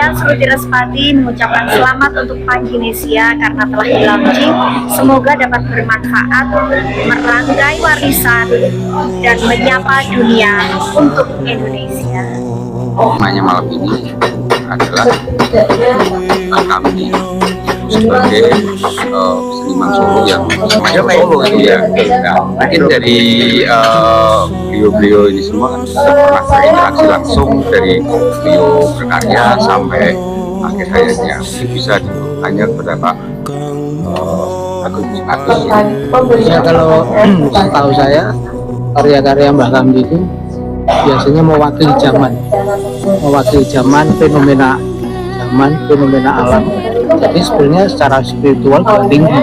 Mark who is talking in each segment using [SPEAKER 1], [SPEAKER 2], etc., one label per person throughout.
[SPEAKER 1] Saya Sruti Respati mengucapkan selamat untuk Panginesia karena telah di-launching. Semoga dapat bermanfaat, merangkai warisan, dan menyapa dunia untuk Indonesia.
[SPEAKER 2] Temanya malam ini adalah kami sebagai seniman Solo yang semacam Solo itu ya. Nah, mungkin dari beliau-beliau ini semua kan sudah pernah berinteraksi langsung dari beliau berkarya sampai akhir hayatnya. Mungkin bisa ditanya kepada Pak Agus ini.
[SPEAKER 3] Ya, kalau setahu saya karya-karya Mbah Kamdi itu biasanya mewakili zaman, fenomena alam. Jadi sebenarnya secara spiritual juga tinggi.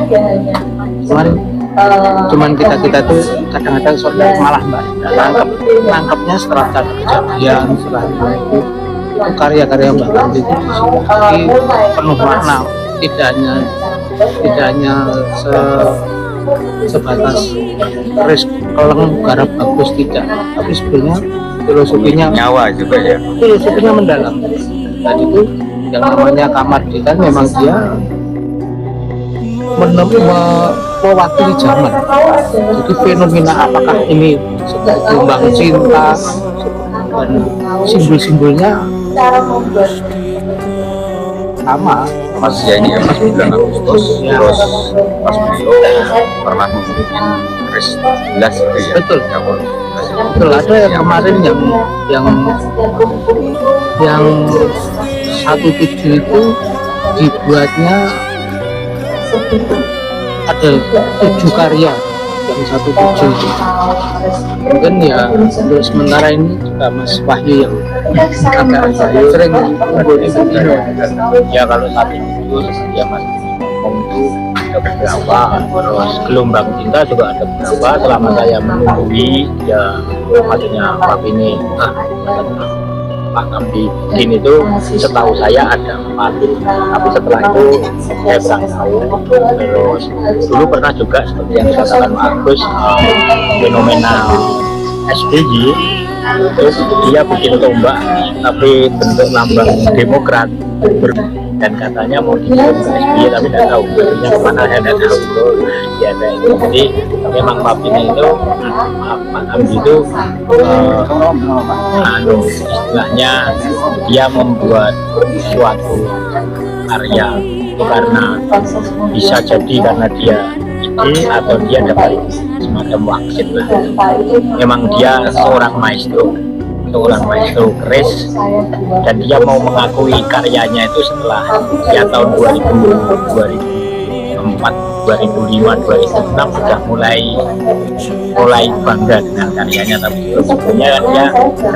[SPEAKER 3] Cuman kita tuh kadang-kadang malah nangkepnya setelah kejadian, setelah itu karya-karya Mbah Kamdi itu disini penuh makna, tidak hanya sebatas keris keleng garap bagus, tidak, tapi sebenarnya filosofinya
[SPEAKER 2] nyawa juga ya,
[SPEAKER 3] filosofinya mendalam. Dan itu yang namanya Kamardi kan memang dia mewakili zaman. Jadi fenomena apakah ini sebagai gelombang cinta dan simbol-simbolnya sama.
[SPEAKER 2] Mas ya ini ya Mas bulan Agustus ya. Terus Mas beliau pernah membuat keris 11 itu ya.
[SPEAKER 3] Betul. Betul, ada yang kemarin yang 17 itu dibuatnya ada 7 karya yang 17 itu. Mungkin ya untuk sementara ini juga Mas Wahyu yang agak sering ngumpul di sini.
[SPEAKER 4] Ya kalau 17 ya Mas ngomong itu ada beberapa, terus gelombang cinta juga ada beberapa. Selama saya menunggui ya maksudnya Pak ini Pak Kamdi ini tuh setahu saya ada 4, tapi setelah itu saya kurang tahu. Terus dulu pernah juga seperti yang dikatakan Pak Agus, fenomena SBY, terus dia bikin tombak tapi bentuk lambang Demokrat dan katanya mau dikirim ke SBY tapi tidak tahu maksudnya kemana, saya tidak tahu. Ya itu jadi memang Pak ini itu Pak Kamdi itu istilahnya dia membuat suatu karya itu karena bisa jadi karena dia ide atau dia dapat semacam waksit lah. Memang dia seorang maestro keris, dan dia mau mengakui karyanya itu setelah ya tahun 2004, 2005, 2006 sudah mulai bangga dengan karyanya, tapi sebetulnya kan dia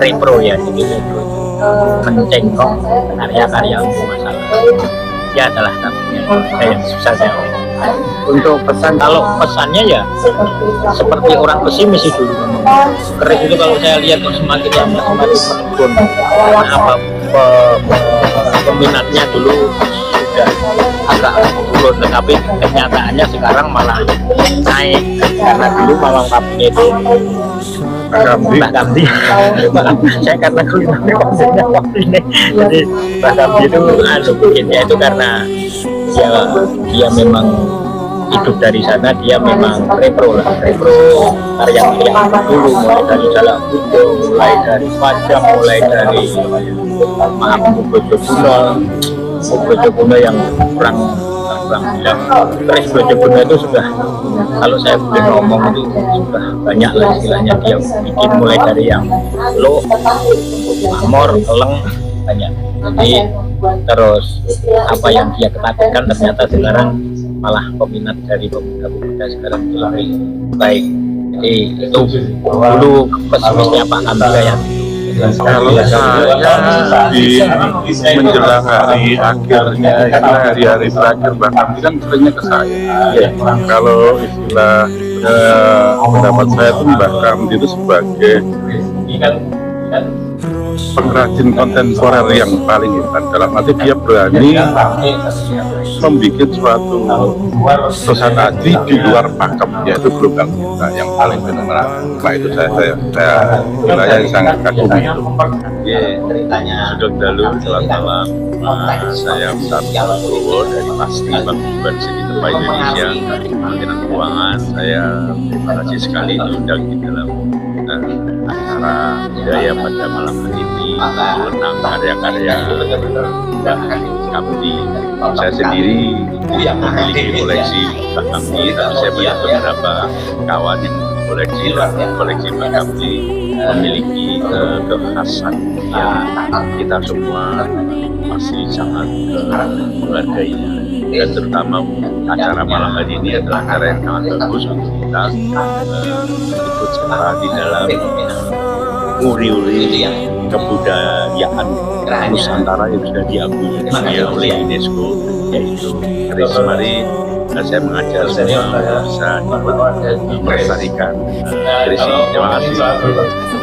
[SPEAKER 4] repro ya, jadi mencengkok karya-karya untuk masalah ya adalah namanya yang susah saya ngomong.
[SPEAKER 2] Untuk pesan,
[SPEAKER 4] kalau pesannya ya seperti orang pesimis itu dulu ngomong. Keris itu kalau saya lihat semakin lama semakin menurun karena apa, peminatnya dulu sudah agak turun, tetapi kenyataannya sekarang malah naik karena dulu Malang Kapnya itu Mbah Kamdi saya karena kulinernya konsepnya Kapnya, jadi Mbah Kamdi itu bikinnya itu karena dia memang hidup dari sana, dia memang repro karya-karya dulu, mulai dari Jalak Budo, mulai dari Pajam, mulai dari maaf Bojokuno yang kurang bilang keris Bojokuno itu sudah, kalau saya boleh ngomong itu sudah banyak lah istilahnya dia bikin, mulai dari yang lo, amor, keleng, banyak. Jadi terus apa yang dia ketakutan ternyata sekarang malah peminat dari pemuda-pemuda sekarang itu lebih baik. Jadi itu dulu pesimisnya Pak Kamdi yang
[SPEAKER 5] kalau saya di menjelang hari akhirnya, istilah hari-hari terakhir Mbah Kamdi kan seringnya ke saya. Kalau istilah pendapat saya itu Mbah Kamdi itu sebagai pengrajin kontemporer yang paling hebat, dalam arti dia berani membuat suatu pusatadi di luar pakem, yaitu gelombang cinta yang paling fenomenal. Nah itu saya wilayah yang sangat kagum itu.
[SPEAKER 6] Sugeng dalu, selamat malam. Saya Ustaz Bowo dari Pasti Paguyuban Seni Tempat Indonesia, Kementerian Keuangan. Saya terima kasih sekali diundang di dalam acara budaya pada malam hari ini tentang karya-karya Kamti. Saya sendiri memiliki koleksi Mbah Kamti, tapi saya punya beberapa kawan yang koleksi dan koleksi Mbah Kamti memiliki kekhasan yang kita semua masih sangat menghargainya, dan terutama acara malam hari ini adalah acara yang sangat bagus untuk kita ikut serta di dalam uri-uri kebudayaan Nusantara yang sudah diakui oleh UNESCO, yaitu keris. Mari saya mengajar semua bisa melestarikan keris ini. Terima kasih.